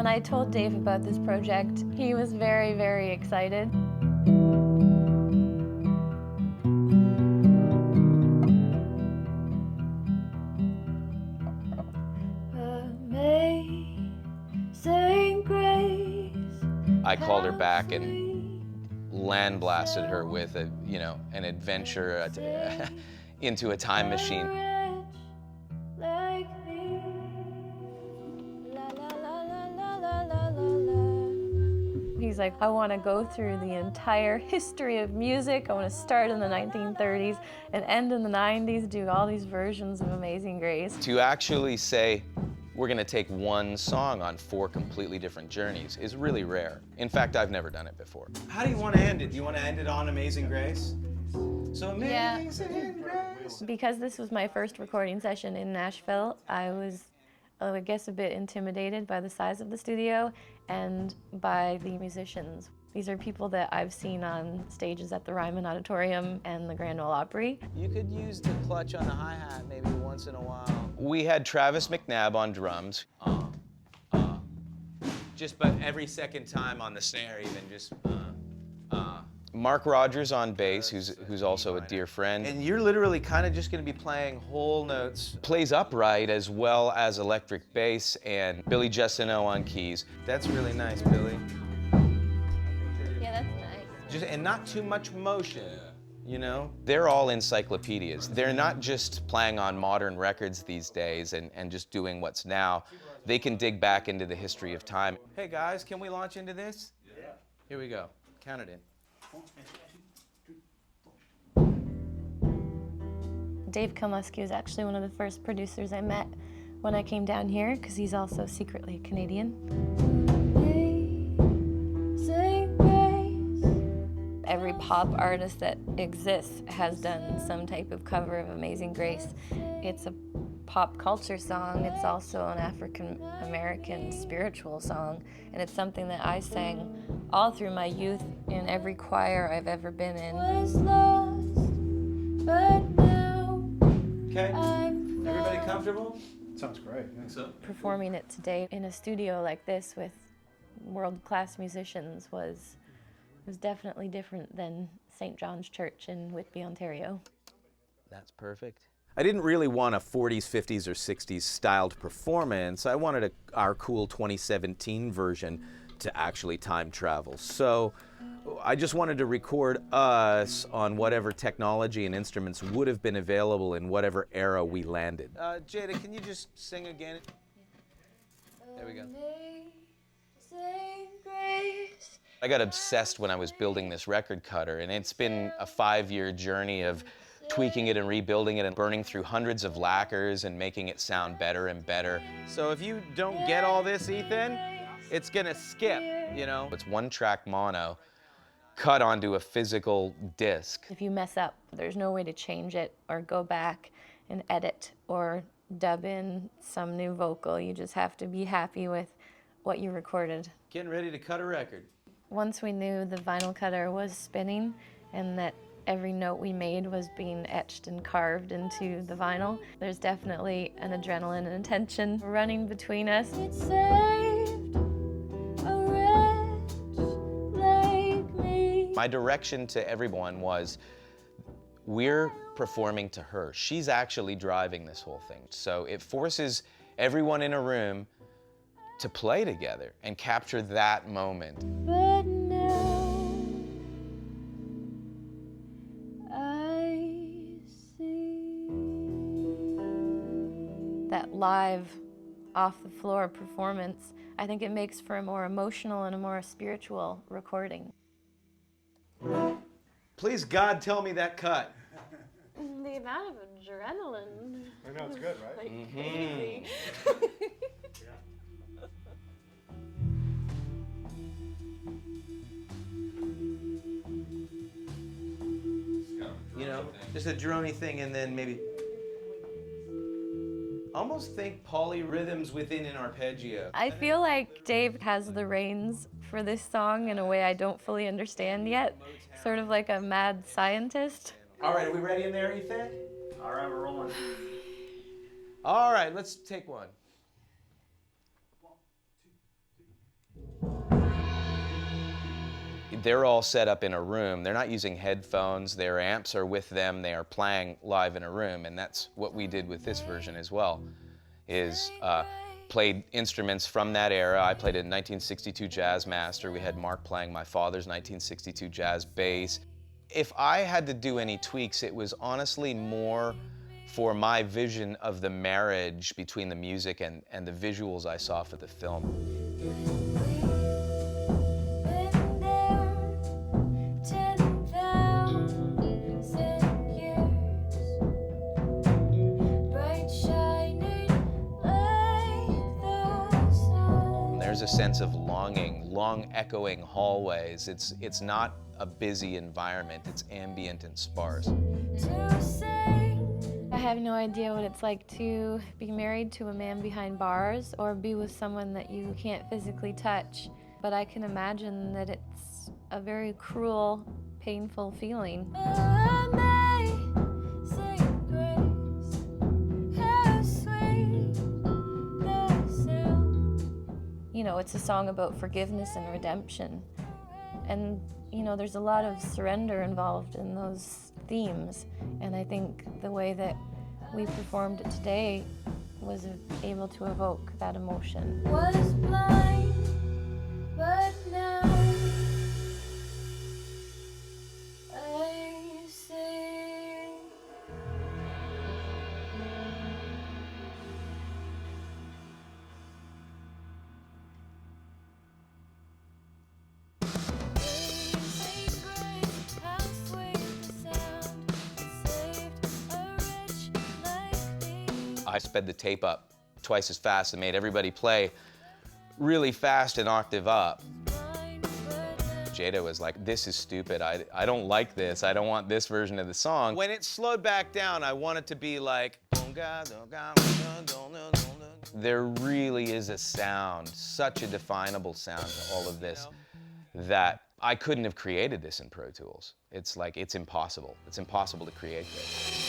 When I told Dave about this project, he was very, very excited. I called her back and land blasted her with an adventure into a time machine. He's like, I want to go through the entire history of music. I want to start in the 1930s and end in the 90s, do all these versions of Amazing Grace. To actually say, we're going to take one song on 4 completely different journeys is really rare. In fact, I've never done it before. How do you want to end it? Do you want to end it on Amazing Grace? So Amazing Grace. Because this was my first recording session in Nashville, I was, I guess, a bit intimidated by the size of the studio and by the musicians. These are people that I've seen on stages at the Ryman Auditorium and the Grand Ole Opry. You could use the clutch on the hi-hat maybe once in a while. We had Travis McNabb on drums. Just but every second time on the snare even just Marc Rogers on bass, who's also a dear friend. And you're literally kind of just going to be playing whole notes. Plays upright as well as electric bass, and Billy Justineau on keys. That's really nice, Billy. Yeah, that's nice. And not too much motion, you know? They're all encyclopedias. They're not just playing on modern records these days and just doing what's now. They can dig back into the history of time. Hey guys, can we launch into this? Yeah. Here we go. Count it in. Dave Kalmusky was actually one of the first producers I met when I came down here, because he's also secretly Canadian. Every pop artist that exists has done some type of cover of Amazing Grace. It's a pop culture song. It's also an African-American spiritual song, and it's something that I sang all through my youth in every choir I've ever been in. Okay, everybody comfortable? Sounds great. Yeah. So, Performing it today in a studio like this with world-class musicians was definitely different than St. John's Church in Whitby, Ontario. That's perfect. I didn't really want a 40s, 50s, or 60s styled performance. I wanted our cool 2017 version to actually time travel. So I just wanted to record us on whatever technology and instruments would have been available in whatever era we landed. Jada, can you just sing again? There we go. I got obsessed when I was building this record cutter, and it's been a 5-year journey of tweaking it and rebuilding it and burning through hundreds of lacquers and making it sound better and better. So if you don't get all this, Ethan, it's gonna skip, you know? It's 1-track mono cut onto a physical disc. If you mess up, there's no way to change it or go back and edit or dub in some new vocal. You just have to be happy with what you recorded. Getting ready to cut a record. Once we knew the vinyl cutter was spinning and that every note we made was being etched and carved into the vinyl, there's definitely an adrenaline and tension running between us. It saved a wretch like me. My direction to everyone was, we're performing to her. She's actually driving this whole thing. So it forces everyone in a room to play together and capture that moment. But now I see that live, off-the-floor performance. I think it makes for a more emotional and a more spiritual recording. Please, God, tell me that cut. The amount of adrenaline. I know, it's good, right? Like crazy. You know, just a droney thing, and then maybe almost think polyrhythms within an arpeggio. I feel like Dave has the reins for this song in a way I don't fully understand yet. Sort of like a mad scientist. All right, are we ready in there, Ethan? All right, we're rolling. All right, let's take one. They're all set up in a room. They're not using headphones. Their amps are with them. They are playing live in a room, and that's what we did with this version as well, is played instruments from that era. I played a 1962 Jazz Master. We had Marc playing my father's 1962 jazz bass. If I had to do any tweaks, it was honestly more for my vision of the marriage between the music and the visuals I saw for the film. There's a sense of longing, long echoing hallways. It's not a busy environment, it's ambient and sparse. I have no idea what it's like to be married to a man behind bars or be with someone that you can't physically touch, but I can imagine that it's a very cruel, painful feeling. You know, it's a song about forgiveness and redemption. And, you know, there's a lot of surrender involved in those themes. And I think the way that we performed it today was able to evoke that emotion. Was blind, but now I see. I sped the tape up twice as fast and made everybody play really fast and octave up. Jada was like, this is stupid, I don't like this, I don't want this version of the song. When it slowed back down, I want it to be like, there really is a sound, such a definable sound to all of this, that I couldn't have created this in Pro Tools. It's like, it's impossible. It's impossible to create this.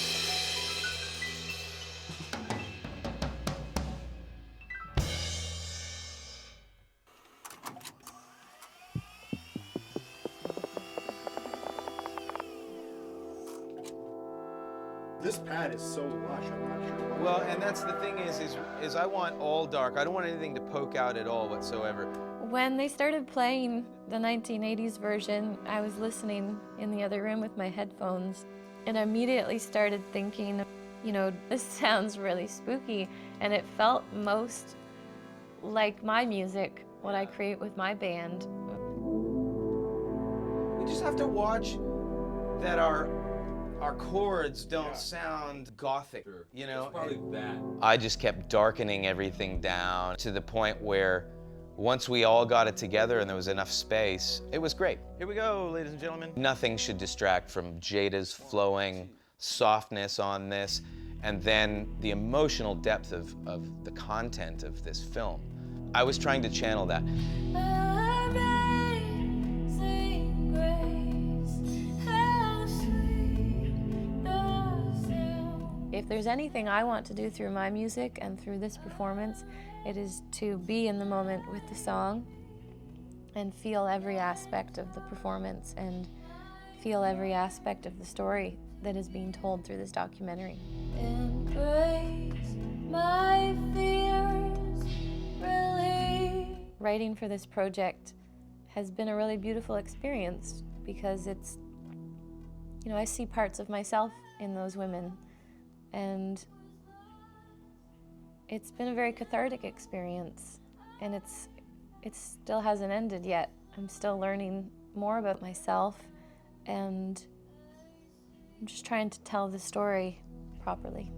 This pad is so lush, I'm not sure why. Well, and that's the thing is I want all dark. I don't want anything to poke out at all whatsoever. When they started playing the 1980s version, I was listening in the other room with my headphones, and I immediately started thinking, you know, this sounds really spooky, and it felt most like my music, what I create with my band. We just have to watch that our chords don't sound gothic, you know? It's probably that. I just kept darkening everything down to the point where once we all got it together and there was enough space, it was great. Here we go, ladies and gentlemen. Nothing should distract from Jada's flowing softness on this, and then the emotional depth of the content of this film. I was trying to channel that. If there's anything I want to do through my music and through this performance, it is to be in the moment with the song and feel every aspect of the performance and feel every aspect of the story that is being told through this documentary. Embrace my fears, really. Writing for this project has been a really beautiful experience because it's, you know, I see parts of myself in those women. And it's been a very cathartic experience, and it still hasn't ended yet. I'm still learning more about myself, and I'm just trying to tell the story properly.